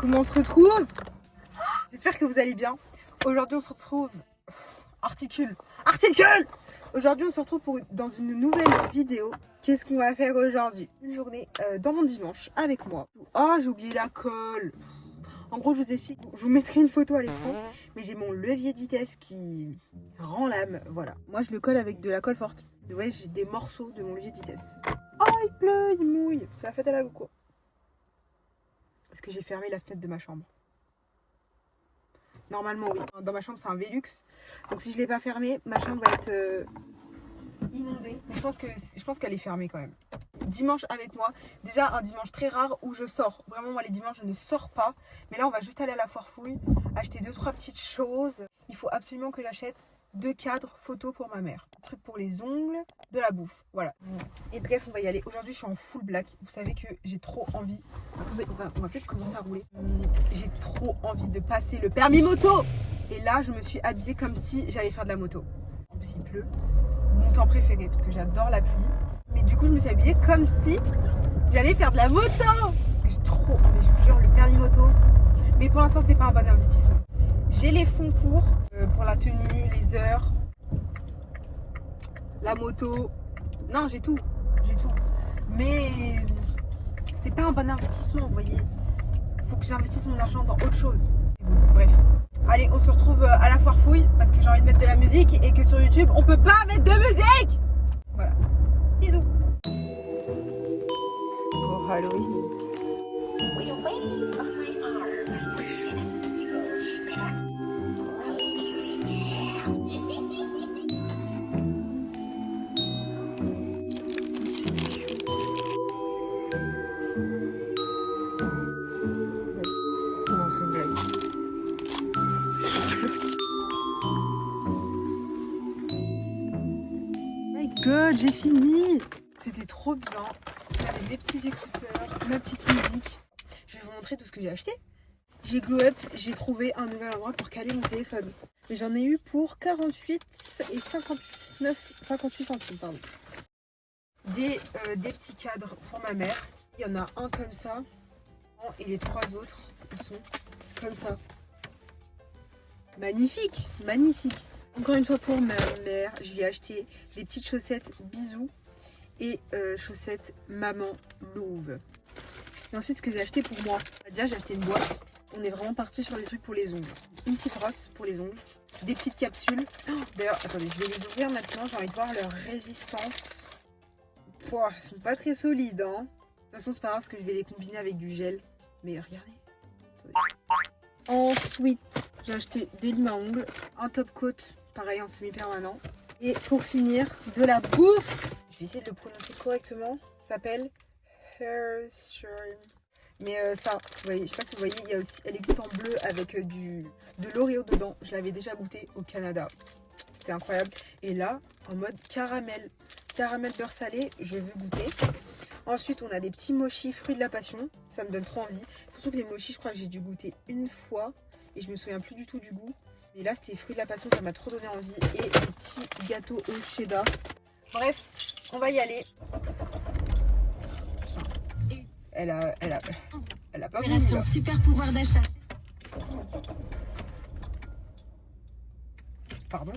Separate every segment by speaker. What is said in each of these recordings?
Speaker 1: Comment on se retrouve? J'espère que vous allez bien. Aujourd'hui on se retrouve... Articule. Aujourd'hui on se retrouve dans une nouvelle vidéo. Qu'est-ce qu'on va faire aujourd'hui? Une journée dans mon dimanche avec moi. Oh, j'ai oublié la colle. En gros je vous explique, je vous mettrai une photo à l'écran. Mais j'ai mon levier de vitesse qui rend l'âme. Voilà. Moi je le colle avec de la colle forte. Vous voyez, j'ai des morceaux de mon levier de vitesse. Oh, il pleut, il mouille. C'est la fête à la go quoi. Est-ce que j'ai fermé la fenêtre de ma chambre? Normalement oui. Dans ma chambre c'est un Velux. Donc si je ne l'ai pas fermé, ma chambre va être inondée. Mais je pense qu'elle est fermée quand même. Dimanche avec moi. Déjà un dimanche très rare où je sors. Vraiment moi les dimanches je ne sors pas. Mais là on va juste aller à la foire fouille. Acheter 2-3 petites choses. Il faut absolument que j'achète 2 cadres photos pour ma mère. Un truc pour les ongles, de la bouffe. Voilà. Et bref on va y aller. Aujourd'hui je suis en full black. Vous savez que j'ai trop envie. Attendez, on va peut-être commencer à rouler. J'ai trop envie de passer le permis moto. Et là je me suis habillée comme si j'allais faire de la moto. En plus il pleut. Mon temps préféré parce que j'adore la pluie. Mais du coup je me suis habillée comme si j'allais faire de la moto. Parce que j'ai trop envie, je vous jure, le permis moto. Mais pour l'instant c'est pas un bon investissement. J'ai les fonds pour la tenue, les heures, la moto. Non, j'ai tout. Mais c'est pas un bon investissement, vous voyez. Faut que j'investisse mon argent dans autre chose. Bref. Allez, on se retrouve à la foire fouille parce que j'ai envie de mettre de la musique et que sur YouTube, on peut pas mettre de musique. Voilà. Bisous. Pour Halloween. God, j'ai fini. C'était trop bien. J'avais mes petits écouteurs, ma petite musique. Je vais vous montrer tout ce que j'ai acheté. J'ai Glow Up, j'ai trouvé un nouvel endroit pour caler mon téléphone. Et j'en ai eu pour 48 et 58 centimes. Pardon. Des petits cadres pour ma mère. Il y en a un comme ça. Et les 3 autres, ils sont comme ça. Magnifique, magnifique. Encore une fois pour ma mère, je lui ai acheté des petites chaussettes bisous et chaussettes maman louve. Et ensuite ce que j'ai acheté pour moi, déjà j'ai acheté une boîte. On est vraiment parti sur des trucs pour les ongles. Une petite brosse pour les ongles, des petites capsules. Oh, d'ailleurs, attendez, je vais les ouvrir maintenant, j'ai envie de voir leur résistance. Pouah, elles sont pas très solides, hein. De toute façon c'est pas grave parce que je vais les combiner avec du gel. Mais regardez. Attendez. Ensuite, j'ai acheté des limes à ongles, un top coat, pareil en semi-permanent. Et pour finir, de la bouffe. Je vais essayer de le prononcer correctement. Ça s'appelle Hershey. Mais ça, vous voyez, je sais pas si vous voyez, il y a aussi, elle existe en bleu avec de l'Oreo dedans. Je l'avais déjà goûté au Canada. C'était incroyable. Et là, en mode caramel. Caramel beurre salé, je veux goûter. Ensuite, on a des petits mochis fruits de la passion. Ça me donne trop envie. Surtout que les mochis, je crois que j'ai dû goûter une fois. Et je me souviens plus du tout du goût. Mais là, c'était fruits de la passion. Ça m'a trop donné envie. Et des petits gâteaux au cheddar. Bref, on va y aller. Elle a pas voulu,
Speaker 2: son super pouvoir d'achat.
Speaker 1: Pardon?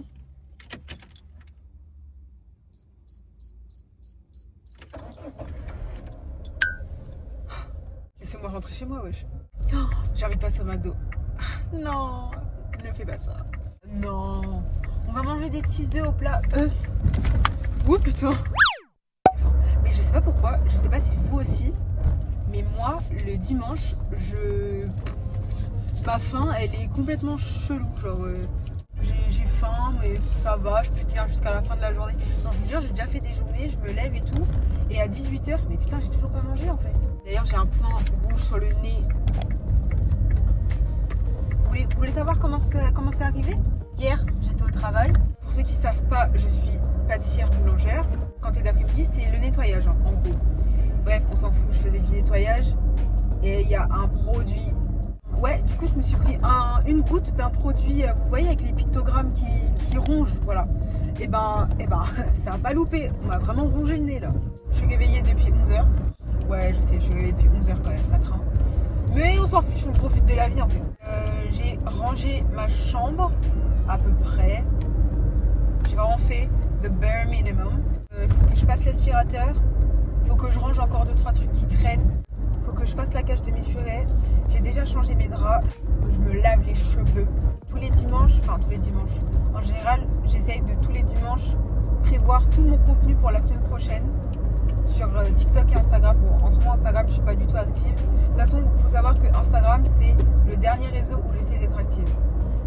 Speaker 1: Laissez-moi rentrer chez moi, wesh. Oh, j'ai envie de passer au McDo. Non, ne fais pas ça. Non. On va manger des petits œufs au plat. Oh putain. Mais je sais pas pourquoi, je sais pas si vous aussi, mais moi, le dimanche, ma faim, elle est complètement chelou. Genre, j'ai faim, mais ça va, je peux tenir jusqu'à la fin de la journée. Non, je vous jure, j'ai déjà fait des journées, je me lève et tout. Et à 18h, mais putain, j'ai toujours pas mangé en fait. D'ailleurs, j'ai un point rouge sur le nez. Vous voulez savoir comment c'est arrivé? Hier, j'étais au travail. Pour ceux qui ne savent pas, je suis pâtissière boulangère. Quand t'es d'après-midi, c'est le nettoyage, hein, en gros. Bref, on s'en fout, je faisais du nettoyage. Et il y a un produit... Ouais, du coup, je me suis pris une goutte d'un produit, vous voyez, avec les pictogrammes qui rongent, voilà. Et ben, ça a pas loupé. On m'a vraiment rongé le nez, là. Je suis réveillée depuis 11h. Ouais, je sais, je suis réveillée depuis 11h quand même, ça craint. Mais on s'en fiche, on profite de la vie en fait. J'ai rangé ma chambre à peu près. J'ai vraiment fait the bare minimum. Il faut que je passe l'aspirateur. Il faut que je range encore 2-3 trucs qui traînent. Il faut que je fasse la cage de mes furets. J'ai déjà changé mes draps. Je me lave les cheveux. Tous les dimanches. En général, j'essaye de tous les dimanches prévoir tout mon contenu pour la semaine prochaine. Sur TikTok et Instagram. Bon, en ce moment, Instagram, je suis pas du tout active. De toute façon, il faut savoir que Instagram, c'est le dernier réseau où j'essaie d'être active.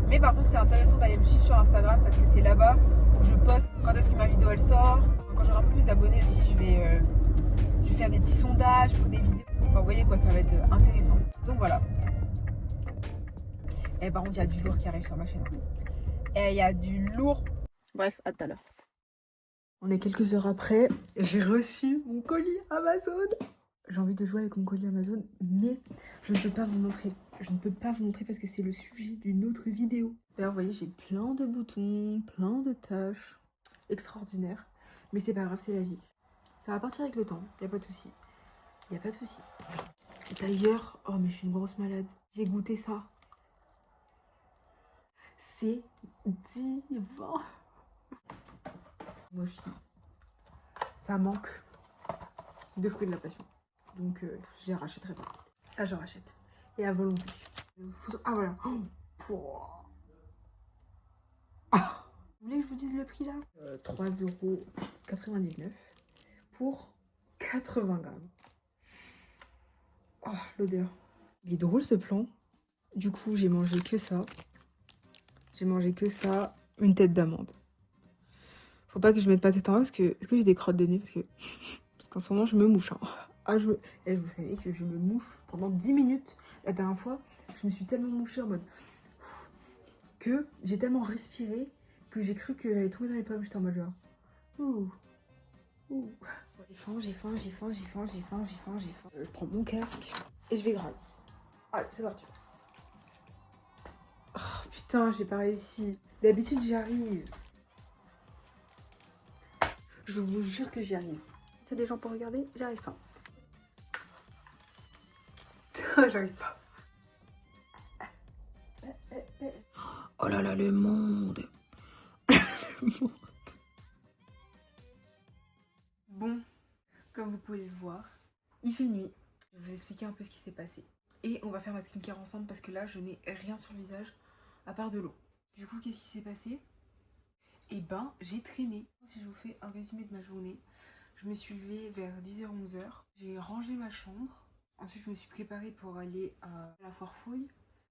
Speaker 1: Mais par contre, c'est intéressant d'aller me suivre sur Instagram parce que c'est là-bas où je poste quand est-ce que ma vidéo elle sort. Quand j'aurai un peu plus d'abonnés aussi, je vais faire des petits sondages pour des vidéos. Enfin, vous voyez quoi, ça va être intéressant. Donc voilà. Et par contre, il y a du lourd qui arrive sur ma chaîne. Et il y a du lourd. Bref, à tout à l'heure. On est quelques heures après. J'ai reçu mon colis Amazon. J'ai envie de jouer avec mon colis Amazon, mais je ne peux pas vous montrer. Je ne peux pas vous montrer parce que c'est le sujet d'une autre vidéo. D'ailleurs, vous voyez, j'ai plein de boutons, plein de taches. Extraordinaire. Mais c'est pas grave, c'est la vie. Ça va partir avec le temps, y a pas de souci. Y a pas de souci. D'ailleurs, oh mais je suis une grosse malade. J'ai goûté ça. C'est divin. Moi, ça manque de fruits de la passion. Donc, j'y rachèterai pas. Ça, je rachète. Et à volonté. Ah, voilà. Oh, ah. Vous voulez que je vous dise le prix, là 3,99 € pour 80 grammes. Oh, l'odeur. Il est drôle, ce plan. Du coup, j'ai mangé que ça. Une tête d'amande. Faut pas que je mette ma tête en bas parce que... Est-ce que j'ai des crottes de nez? Parce qu'en ce moment, je me mouche. Hein. Ah, Et vous savez que je me mouche pendant 10 minutes. La dernière fois, je me suis tellement mouchée en mode... que j'ai tellement respiré que j'ai cru que j'allais tomber dans les pommes. J'étais en mode genre... Ouh. J'ai faim. Je prends mon casque et je vais grailler. Allez, c'est parti. Oh, putain, j'ai pas réussi. D'habitude, j'arrive. Je vous jure que j'y arrive. Il y a des gens pour regarder, j'arrive pas. J'arrive pas. Oh là là, le monde. Bon, comme vous pouvez le voir, il fait nuit. Je vais vous expliquer un peu ce qui s'est passé. Et on va faire ma skincare ensemble parce que là, je n'ai rien sur le visage à part de l'eau. Du coup, qu'est-ce qui s'est passé? Et ben, j'ai traîné. Si je vous fais un résumé de ma journée, je me suis levée vers 10h-11h. J'ai rangé ma chambre. Ensuite, je me suis préparée pour aller à la foire fouille.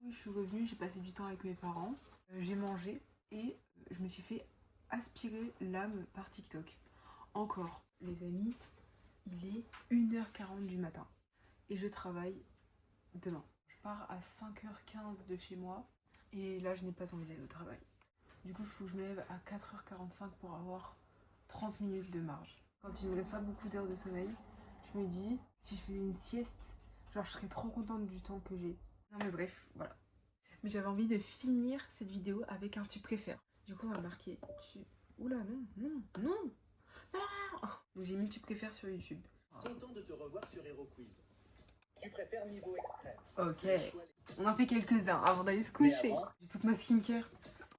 Speaker 1: Je suis revenue, j'ai passé du temps avec mes parents. J'ai mangé et je me suis fait aspirer l'âme par TikTok. Encore, les amis, il est 1h40 du matin et je travaille demain. Je pars à 5h15 de chez moi et là, je n'ai pas envie d'aller au travail. Du coup, il faut que je me lève à 4h45 pour avoir 30 minutes de marge. Quand il me reste pas beaucoup d'heures de sommeil, je me dis, si je faisais une sieste, genre je serais trop contente du temps que j'ai. Non mais bref, voilà. Mais j'avais envie de finir cette vidéo avec un tu préfères. Du coup, on va marquer tu... Oula, non. Donc j'ai mis tu préfères sur YouTube.
Speaker 2: Content de te revoir sur Hero Quiz. Tu préfères niveau extrême.
Speaker 1: Ok. On en fait quelques-uns avant d'aller se coucher. J'ai toute ma skincare.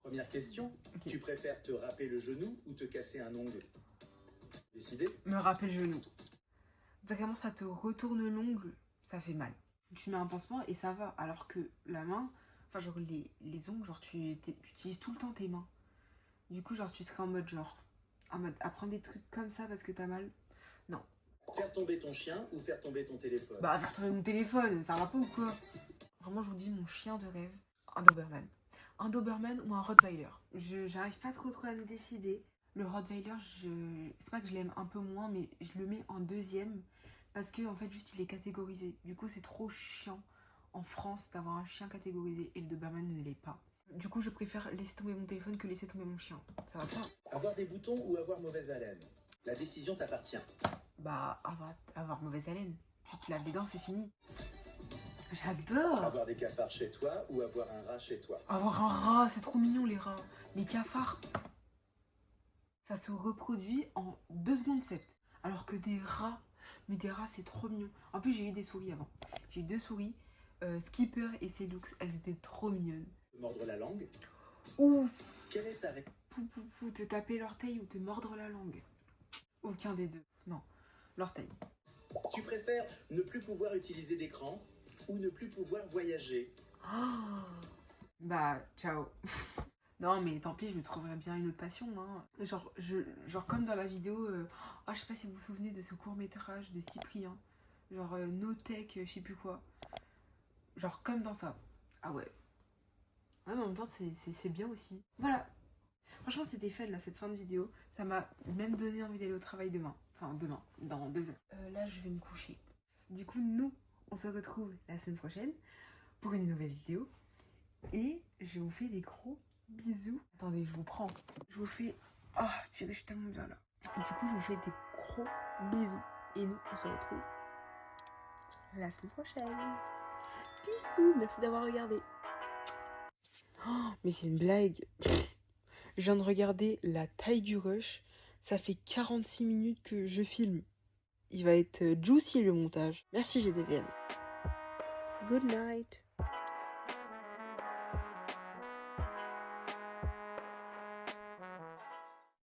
Speaker 2: Première question, okay. Tu préfères te râper le genou ou te casser un ongle? Décidé?
Speaker 1: Me râper le genou. Vraiment, ça te retourne l'ongle, ça fait mal. Tu mets un pansement et ça va, alors que la main, enfin genre les ongles, genre tu utilises tout le temps tes mains. Du coup, genre tu serais en mode apprendre des trucs comme ça parce que t'as mal. Non.
Speaker 2: Faire tomber ton chien ou faire tomber ton téléphone?
Speaker 1: Bah faire tomber mon téléphone, ça va pas ou quoi? Vraiment, je vous dis, mon chien de rêve, un Doberman. Un Doberman ou un Rottweiler. J'arrive pas trop à me décider. Le Rottweiler, c'est pas que je l'aime un peu moins, mais je le mets en deuxième parce que en fait juste il est catégorisé. Du coup c'est trop chiant en France d'avoir un chien catégorisé et le Doberman ne l'est pas. Du coup je préfère laisser tomber mon téléphone que laisser tomber mon chien. Ça va pas?
Speaker 2: Avoir des boutons ou avoir mauvaise haleine? La décision t'appartient.
Speaker 1: Bah avoir mauvaise haleine. Tu te laves les dents, c'est fini. J'adore.
Speaker 2: Avoir des cafards chez toi ou avoir un rat chez toi?
Speaker 1: Avoir un rat, c'est trop mignon les rats. Les cafards, ça se reproduit en 2 secondes 7. Alors que des rats, mais des rats c'est trop mignon. En plus j'ai eu des souris avant. J'ai eu 2 souris. Skipper et Selux, elles étaient trop mignonnes.
Speaker 2: Te mordre la langue.
Speaker 1: Ouh,
Speaker 2: Quelle est ta
Speaker 1: te taper l'orteil ou te mordre la langue. Aucun des deux. Non, l'orteil.
Speaker 2: Tu préfères ne plus pouvoir utiliser d'écran ou ne plus pouvoir voyager?
Speaker 1: Oh, bah, ciao. Non, mais tant pis, je me trouverais bien une autre passion. Hein. Genre comme dans la vidéo, je sais pas si vous vous souvenez de ce court-métrage de Cyprien. Genre No Tech, je sais plus quoi. Genre comme dans ça. Ah ouais. Ouais, mais en même temps, c'est bien aussi. Voilà. Franchement, c'était fun là, cette fin de vidéo. Ça m'a même donné envie d'aller au travail demain. Enfin, demain, dans 2 heures. Là, je vais me coucher. Du coup, nous, on se retrouve la semaine prochaine pour une nouvelle vidéo. Et je vous fais des gros bisous. Attendez, je vous prends. Je vous fais... Oh, purée, je suis tellement bien là. Et du coup, je vous fais des gros bisous. Et nous, on se retrouve la semaine prochaine. Bisous, merci d'avoir regardé. Oh, mais c'est une blague. Je viens de regarder la taille du rush. Ça fait 46 minutes que je filme. Il va être juicy le montage. Merci GDVM. Good night.